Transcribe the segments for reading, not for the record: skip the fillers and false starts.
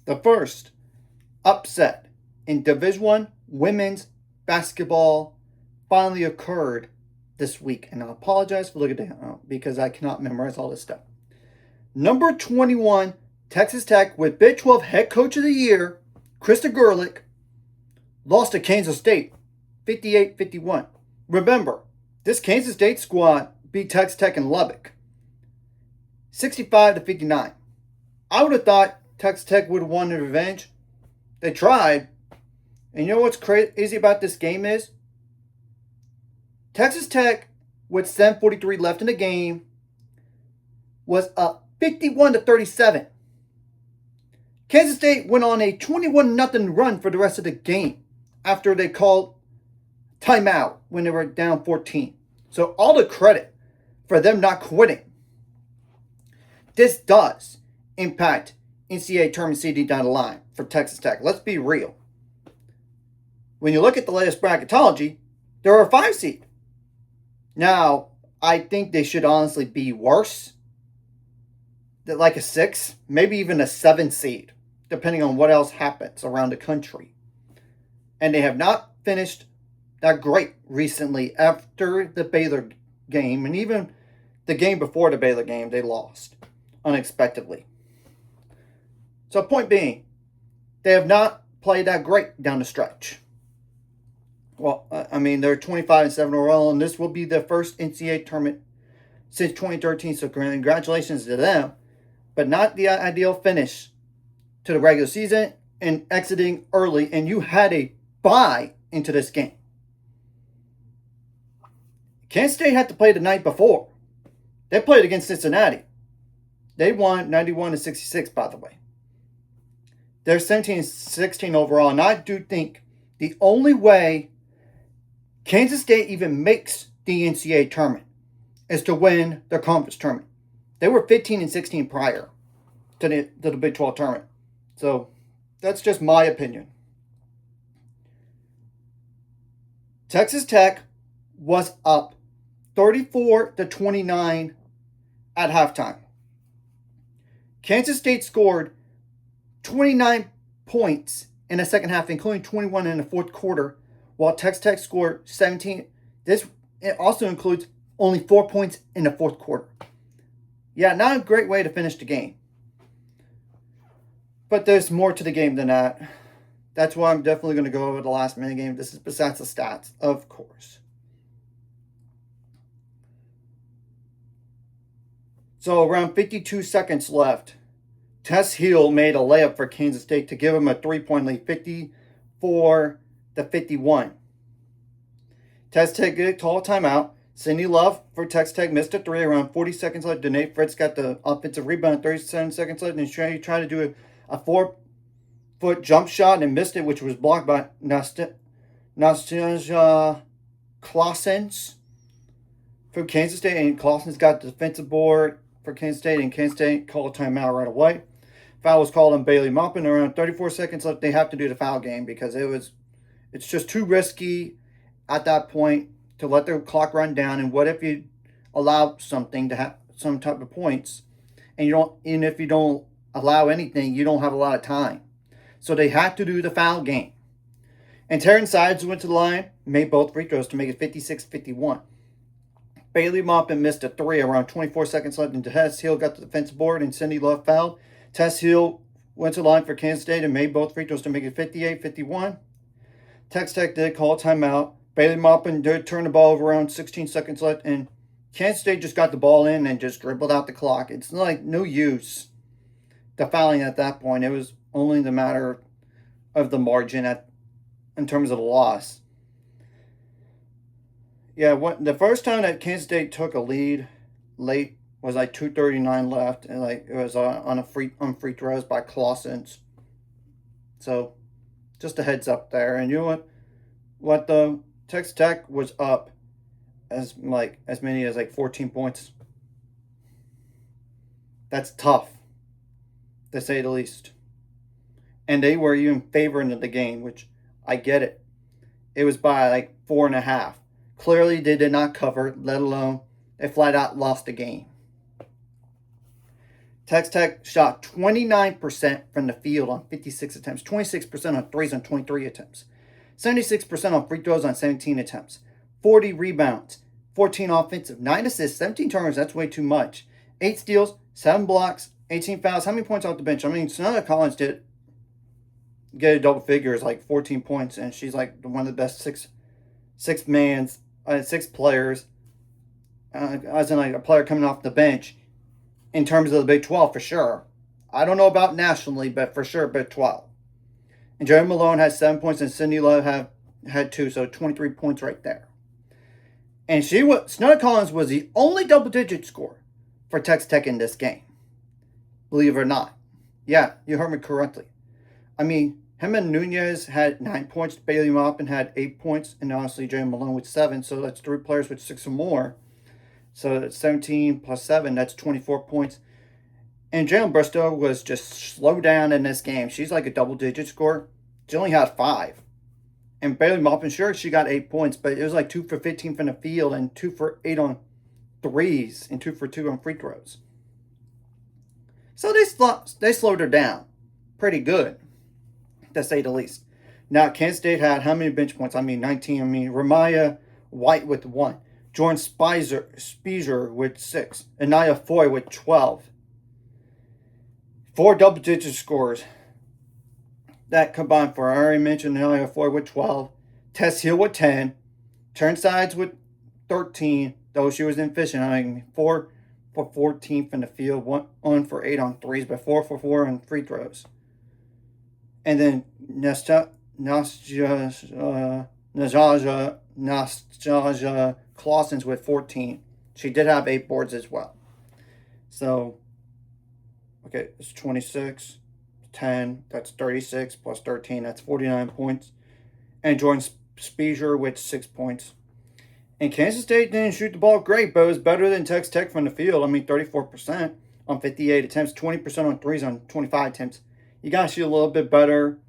The first upset in Division One women's basketball finally occurred this week, and I apologize for looking down because I cannot memorize all this stuff. Number 21, Texas Tech, with Big 12 Head Coach of the Year, Krista Gerlich, lost to Kansas State 58-51. Remember, this Kansas State squad beat Texas Tech in Lubbock 65-59. I would have thought Texas Tech would have won the revenge. They tried. And you know what's crazy about this game is? Texas Tech, with 7:43 left in the game, was up 51-37. Kansas State went on a 21-0 run for the rest of the game after they called timeout when they were down 14. So all the credit for them not quitting. This does impact NCAA tournament CD down the line for Texas Tech. Let's be real. When you look at the latest bracketology, they're a 5 seed. Now, I think they should honestly be worse. Like a 6, maybe even a 7 seed, depending on what else happens around the country. And they have not finished that great recently after the Baylor game, and even the game before the Baylor game, they lost unexpectedly. So point being, they have not played that great down the stretch. Well, I mean, they're 25-7 overall, and this will be their first NCAA tournament since 2013, so congratulations to them. But not the ideal finish to the regular season and exiting early, and you had a bye into this game. Kansas State had to play the night before. They played against Cincinnati. They won 91-66, by the way. They're 17-16 overall, and I do think the only way Kansas State even makes the NCAA tournament is to win their conference tournament. They were 15-16 prior to the Big 12 tournament. So that's just my opinion. Texas Tech was up 34-29 at halftime. Kansas State scored 29 points in the second half, including 21 in the fourth quarter, while Texas Tech scored 17. It also includes only 4 points in the fourth quarter. Yeah, not a great way to finish the game. But there's more to the game than that. That's why I'm definitely going to go over the last minute game. This is besides the stats, of course. So around 52 seconds left, Tess Hill made a layup for Kansas State to give them a 3-point lead, 54-51. Texas Tech get a call timeout. Cindy Love for Texas Tech missed a 3 around 40 seconds left. Danae Fritz got the offensive rebound 37 seconds left, and she tried to do a 4-foot jump shot and missed it, which was blocked by Nastasia Clausens from Kansas State, and Clausens got the defensive board for Kansas State, and Kansas State called a timeout right away. Foul was called on Bailey Maupin. Around 34 seconds left, they have to do the foul game because it's just too risky at that point to let the clock run down. And what if you allow something to have some type of points, and if you don't allow anything, you don't have a lot of time. So they had to do the foul game. And Terrence Sides went to the line, made both free throws to make it 56-51. Bailey Maupin missed a 3 around 24 seconds left, and Tess Hill got the defensive board, and Cindy Love fouled. Tess Hill went to the line for Kansas State and made both free throws to make it 58-51. Texas Tech did call a timeout. Bailey Maupin did turn the ball over around 16 seconds left, and Kansas State just got the ball in and just dribbled out the clock. It's like no use to fouling at that point. It was only the matter of the margin in terms of the loss. Yeah, the first time that Kansas State took a lead late was like 2:39 left, and like it was on free throws by Clausens. So, just a heads up there. And you know what the Texas Tech was up as many as 14 points. That's tough, to say the least. And they were even favoring the game, which I get it. It was by 4.5. Clearly, they did not cover, let alone they flat out lost the game. Texas Tech shot 29% from the field on 56 attempts, 26% on threes on 23 attempts, 76% on free throws on 17 attempts, 40 rebounds, 14 offensive, 9 assists, 17 turnovers. That's way too much. 8 steals, 7 blocks, 18 fouls. How many points off the bench? I mean, Sonata Collins did get a double figures, like 14 points, and she's like one of the best six players, as in like a player coming off the bench in terms of the Big 12 for sure. I don't know about nationally, but for sure Big 12. And Jerry Malone had 7 points, and Cindy Love had 2, so 23 points right there. And Sonata Collins was the only double-digit scorer for Texas Tech in this game. Believe it or not. Yeah, you heard me correctly. I mean, Jimena Nunez had 9 points, Bailey Maupin had 8 points, and honestly, Jerry Malone with 7, so that's 3 players with 6 or more. So that's 17 plus 7, that's 24 points. And Jalen Bristow was just slow down in this game. She's like a double-digit scorer. She only had 5. And Bailey Maupin, sure, she got 8 points, but it was like 2 for 15 from the field and 2 for 8 on threes and 2 for 2 on free throws. So they slowed her down pretty good, to say the least. Now, Kansas State had how many bench points? I mean, 19. I mean, Ramaya White with 1. Jordan Spizer with 6. Anaya Foy with 12. 4 double-digit scores. That combined for, I already mentioned Anaya Foy with 12. Tess Hill with 10. Turnsides with 13, though she was inefficient. I mean, 4 for 14 from the field, 1 for 8 on threes, but 4 for 4 on free throws. And then Nastasia Clausen's with 14. She did have 8 boards as well. So, okay, it's 26, 10, that's 36, plus 13, that's 49 points. And Jordan Spizer with 6 points. And Kansas State didn't shoot the ball great, but it was better than Texas Tech from the field. I mean, 34% on 58 attempts, 20% on threes on 25 attempts. You got to shoot a little bit better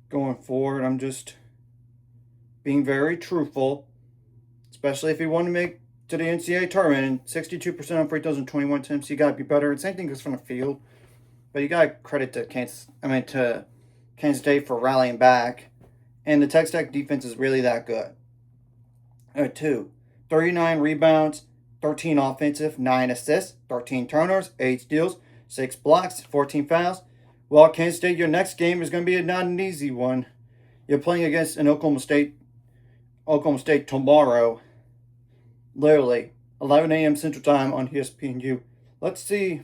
going forward. I'm just being very truthful, especially if you want to make to the NCAA tournament. And 62% on free throws and 21 attempts, you got to be better. And same thing goes from the field. But you got to credit to Kansas State for rallying back. And the Texas Tech defense is really that good. 39 rebounds, 13 offensive, 9 assists, 13 turnovers, 8 steals, 6 blocks, 14 fouls. Well, Kansas State, your next game is going to be not an easy one. You're playing against an Oklahoma State tomorrow. Literally, 11 a.m. Central Time on ESPNU. Let's see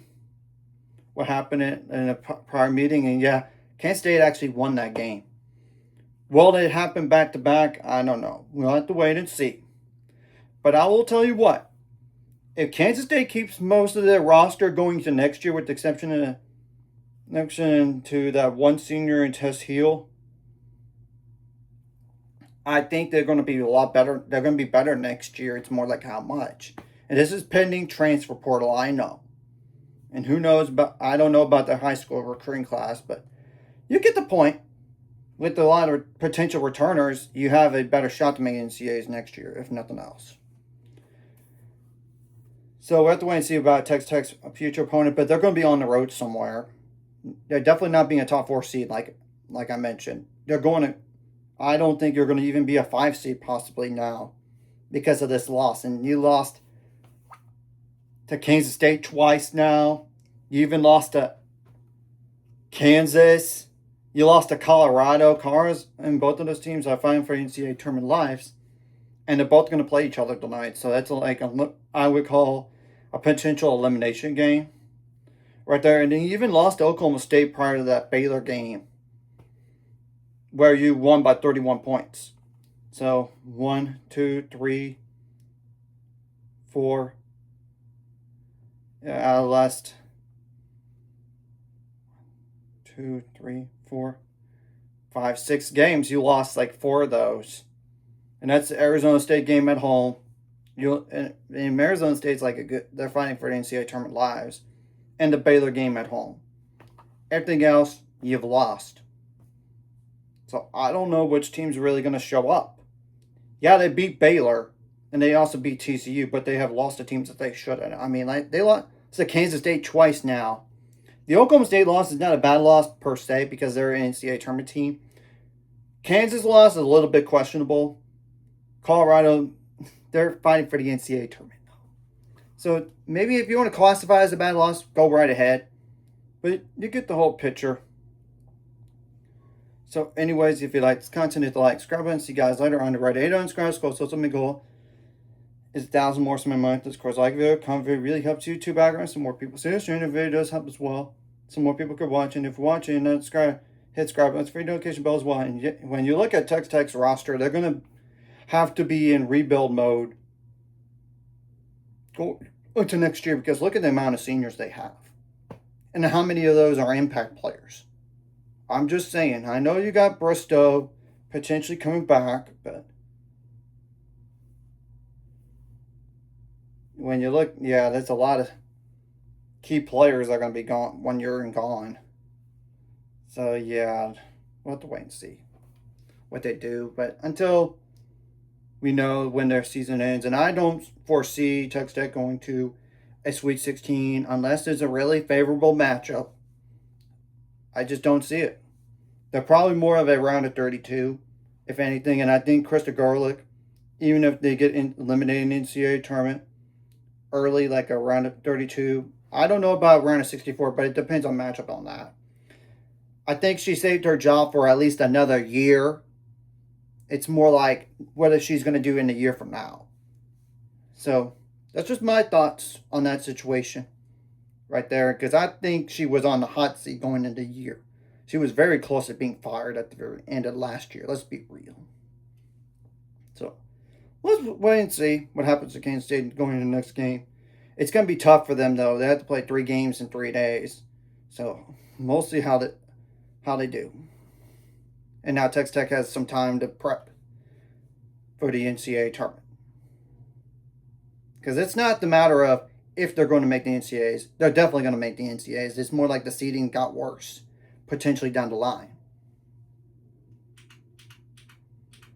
what happened in a prior meeting. And yeah, Kansas State actually won that game. Will it happen back-to-back? I don't know. We'll have to wait and see. But I will tell you what. If Kansas State keeps most of their roster going to next year, with the exception to that one senior in Tess Hill, I think they're going to be a lot better. They're going to be better next year. It's more like how much. And this is pending transfer portal, I know. And who knows about, I don't know about the high school recruiting class, but you get the point. With a lot of potential returners, you have a better shot to make NCAAs next year, if nothing else. So we'll have to wait and see about Texas Tech's future opponent, but they're going to be on the road somewhere. They're definitely not being a top 4 seed, like I mentioned. They're going to. I don't think you're going to even be a 5 seed possibly now, because of this loss. And you lost to Kansas State twice now. You even lost to Kansas. You lost to Colorado. Cars and both of those teams are fighting for NCAA tournament lives. And they're both going to play each other tonight. So that's like I would call a potential elimination game right there. And then you even lost to Oklahoma State prior to that Baylor game, where you won by 31 points. So 1, 2, 3, 4. Yeah, last 2, 3, 4, 5, 6 games. You lost like 4 of those. And that's the Arizona State game at home. And Arizona State's like they're fighting for the NCAA tournament lives. And the Baylor game at home. Everything else, you've lost. So I don't know which team's really going to show up. Yeah, they beat Baylor. And they also beat TCU. But they have lost to teams that they shouldn't. I mean, like they So Kansas State twice now. The Oklahoma State loss is not a bad loss per se because they're an NCAA tournament team. Kansas loss is a little bit questionable. Colorado, they're fighting for the NCAA tournament. So maybe if you want to classify as a bad loss, go right ahead. But you get the whole picture. So anyways, if you like this content, hit the like, subscribe button. See you guys later on the right 8 on subscribe. So my goal is 1,000 more so my month. Of course, like video, comment video really helps YouTube algorithm. Some more people see this. And the video does help as well. Some more people could watch. And if you're watching and not subscribe, hit subscribe button. It's free notification bell as well. And when you look at Texas Tech's roster, they're going to have to be in rebuild mode go into next year because look at the amount of seniors they have. And how many of those are impact players. I'm just saying. I know you got Bristow potentially coming back, but when you look, yeah, there's a lot of key players that are going to be gone 1 year and gone. So, yeah, we'll have to wait and see what they do. But until we know when their season ends, and I don't foresee Texas Tech going to a Sweet 16 unless there's a really favorable matchup. I just don't see it. They're probably more of a round of 32, if anything. And I think Krista Garlick, even if they get eliminated in the NCAA tournament early, like a round of 32, I don't know about round of 64, but it depends on matchup on that. I think she saved her job for at least another year. It's more like what she's going to do in a year from now. So that's just my thoughts on that situation right there. Because I think she was on the hot seat going into the year. She was very close to being fired at the very end of last year. Let's be real. So let's wait and see what happens to Kansas State going into the next game. It's going to be tough for them, though. They have to play 3 games in 3 days. So we'll see how they do. And now Texas Tech has some time to prep for the NCAA tournament. Because it's not the matter of if they're going to make the NCAAs. They're definitely going to make the NCAAs. It's more like the seeding got worse, potentially down the line.